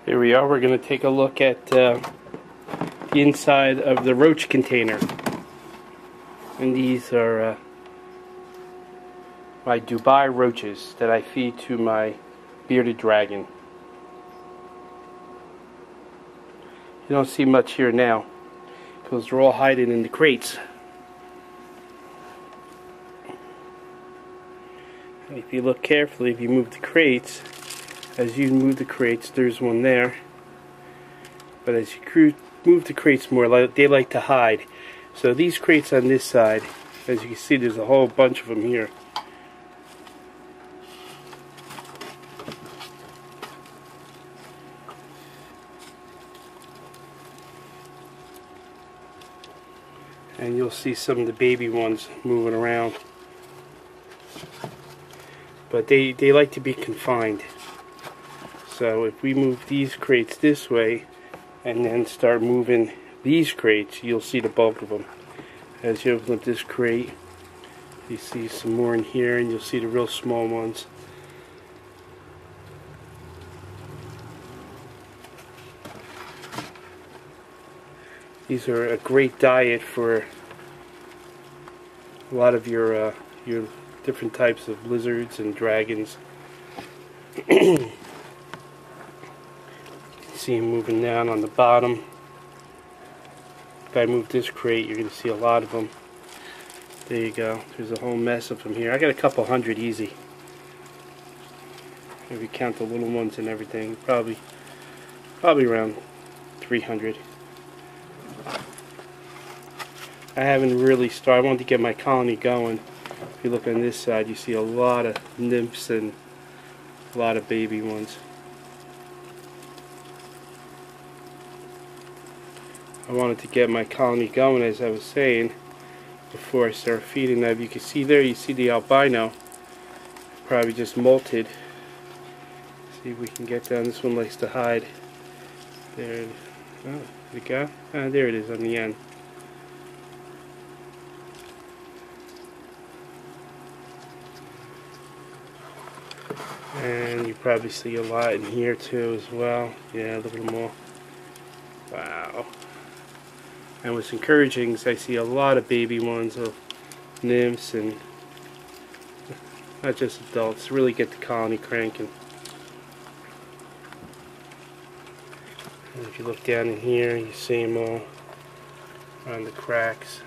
Here we are. We're going to take a look at the inside of the roach container. And these are my Dubai roaches that I feed to my bearded dragon. You don't see much here now because they're all hiding in the crates. And if you look carefully, if you move the crates, as you move the crates, there's one there. But as you move the crates more, they like to hide. So these crates on this side, as you can see, there's a whole bunch of them here. And you'll see some of the baby ones moving around. But they like to be confined. So if we move these crates this way and then start moving these crates, you'll see the bulk of them. As you open up this crate, you see some more in here, and you'll see the real small ones. These are a great diet for a lot of your different types of lizards and dragons. See them moving down on the bottom. If I move this crate, you're going to see a lot of them. There you go. There's a whole mess of them here. I got a couple hundred easy. If you count the little ones and everything, probably around 300. I haven't really started. I wanted to get my colony going. If you look on this side, you see a lot of nymphs and a lot of baby ones. I wanted to get my colony going, as I was saying, before I start feeding them. You can see there, you see the albino. Probably just molted. See if we can get down. This one likes to hide. There. Oh, there we go. Ah, there it is on the end. And you probably see a lot in here too as well. Yeah, look at them all. Wow. And what's encouraging is I see a lot of baby ones, of nymphs, and not just adults. Really get the colony cranking. And if you look down in here, you see them all on the cracks.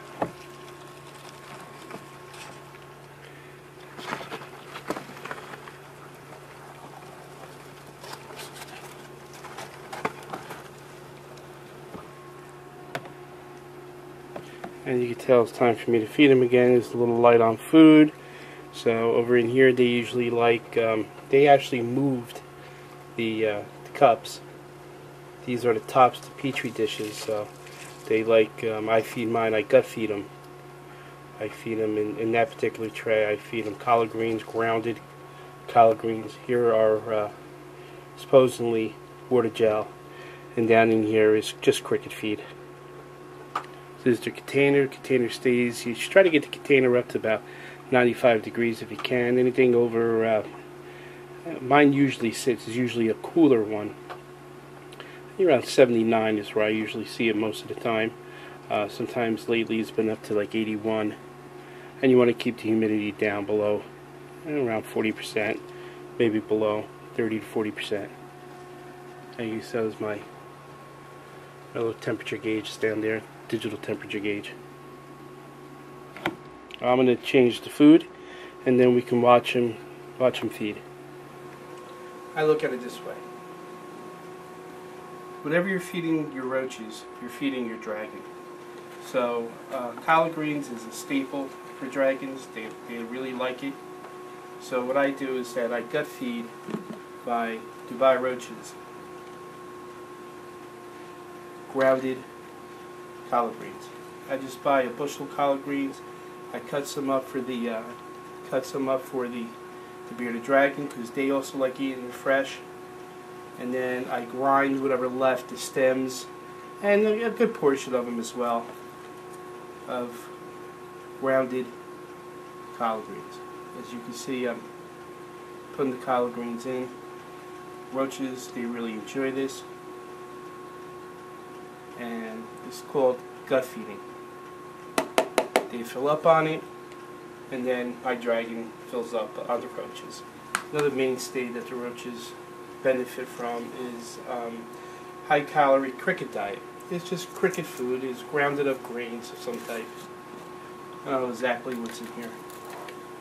And you can tell it's time for me to feed them again. It's a little light on food. So over in here they usually like, they actually moved the cups. These are the tops to petri dishes. So they like, I feed mine, I gut feed them. I feed them in that particular tray. I feed them collard greens, grounded collard greens. Here are supposedly water gel. And down in here is just cricket feed. This is the container. Container stays. You should try to get the container up to about 95 degrees if you can. Anything over, mine usually sits, is usually a cooler one. Around 79 is where I usually see it most of the time. Sometimes lately it's been up to like 81. And you want to keep the humidity down below around 40%, maybe below 30 to 40%. I use that as my little temperature gauge down there. Digital temperature gauge. I'm going to change the food, and then we can watch him feed. I look at it this way. Whenever you're feeding your roaches, you're feeding your dragon. So collard greens is a staple for dragons. They really like it. So what I do is that I gut feed my Dubai roaches grounded collard greens. I just buy a bushel of collard greens. I cut some up for the bearded dragon because they also like eating it fresh. And then I grind whatever left, the stems, and a good portion of them as well, of grounded collard greens. As you can see, I'm putting the collard greens in. Roaches, they really enjoy this. And it's called gut feeding. They fill up on it, and then by dragging fills up on the roaches. Another mainstay that the roaches benefit from is high-calorie cricket diet. It's just cricket food. It's grounded up grains of some type. I don't know exactly what's in here,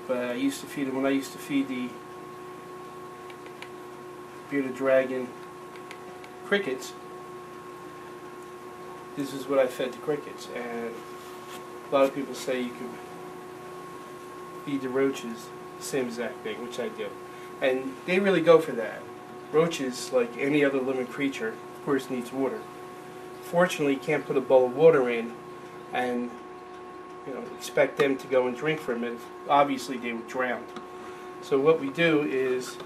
but I used to feed them when I used to feed the bearded dragon crickets. This is what I fed the crickets, and a lot of people say you can feed the roaches the same exact thing, which I do. And they really go for that. Roaches, like any other living creature, of course needs water. Fortunately, you can't put a bowl of water in and expect them to go and drink from it. Obviously, they would drown. So what we do is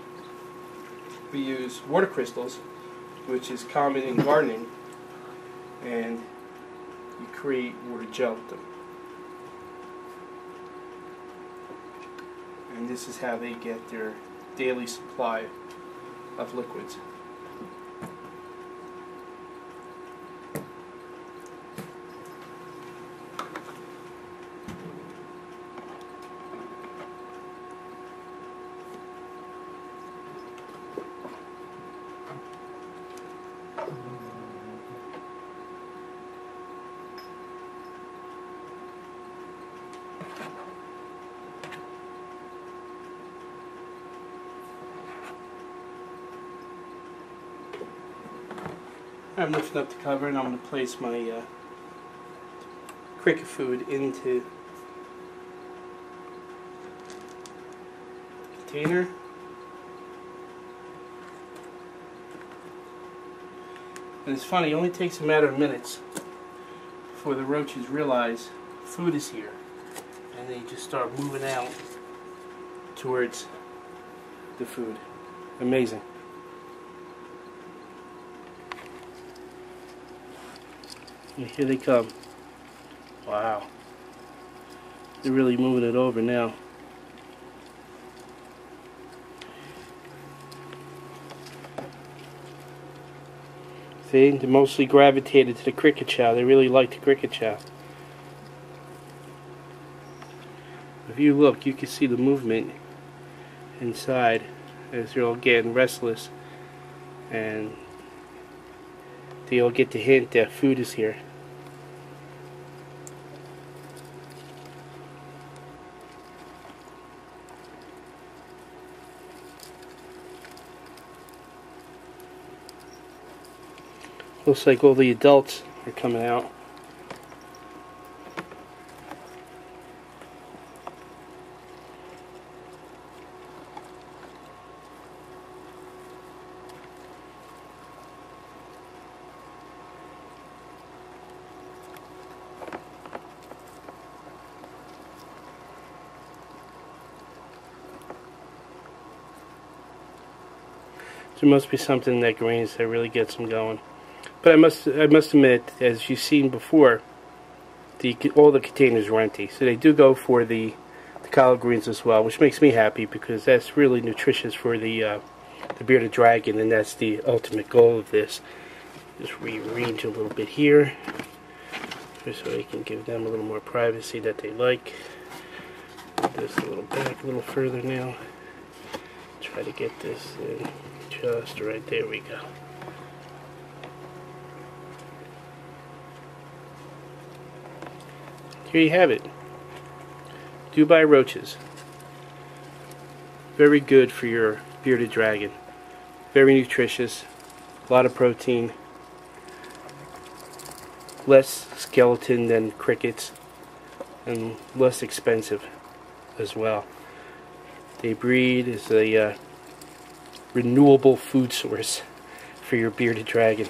we use water crystals, which is common in gardening, and you create water gel with them. And this is how they get their daily supply of liquids. I'm lifting up the cover, and I'm going to place my cricket food into the container. And it's funny, it only takes a matter of minutes before the roaches realize food is here, and they just start moving out towards the food. Amazing. And here they come. Wow. They're really moving it over now. See, they're mostly gravitated to the cricket chow. They really like the cricket chow. If you look, you can see the movement inside as they're all getting restless, and they all get the hint that food is here. Looks like all the adults are coming out. There must be something in that greens that really gets them going. But I must admit, as you've seen before, all the containers are empty. So they do go for the collard greens as well, which makes me happy because that's really nutritious for the bearded dragon, and that's the ultimate goal of this. Just rearrange a little bit here, just so I can give them a little more privacy that they like. Put this a little back, a little further now. Try to get this in just right there. We go. Here you have it. Dubai roaches. Very good for your bearded dragon. Very nutritious. A lot of protein. Less skeleton than crickets. And less expensive as well. They breed as a renewable food source for your bearded dragon.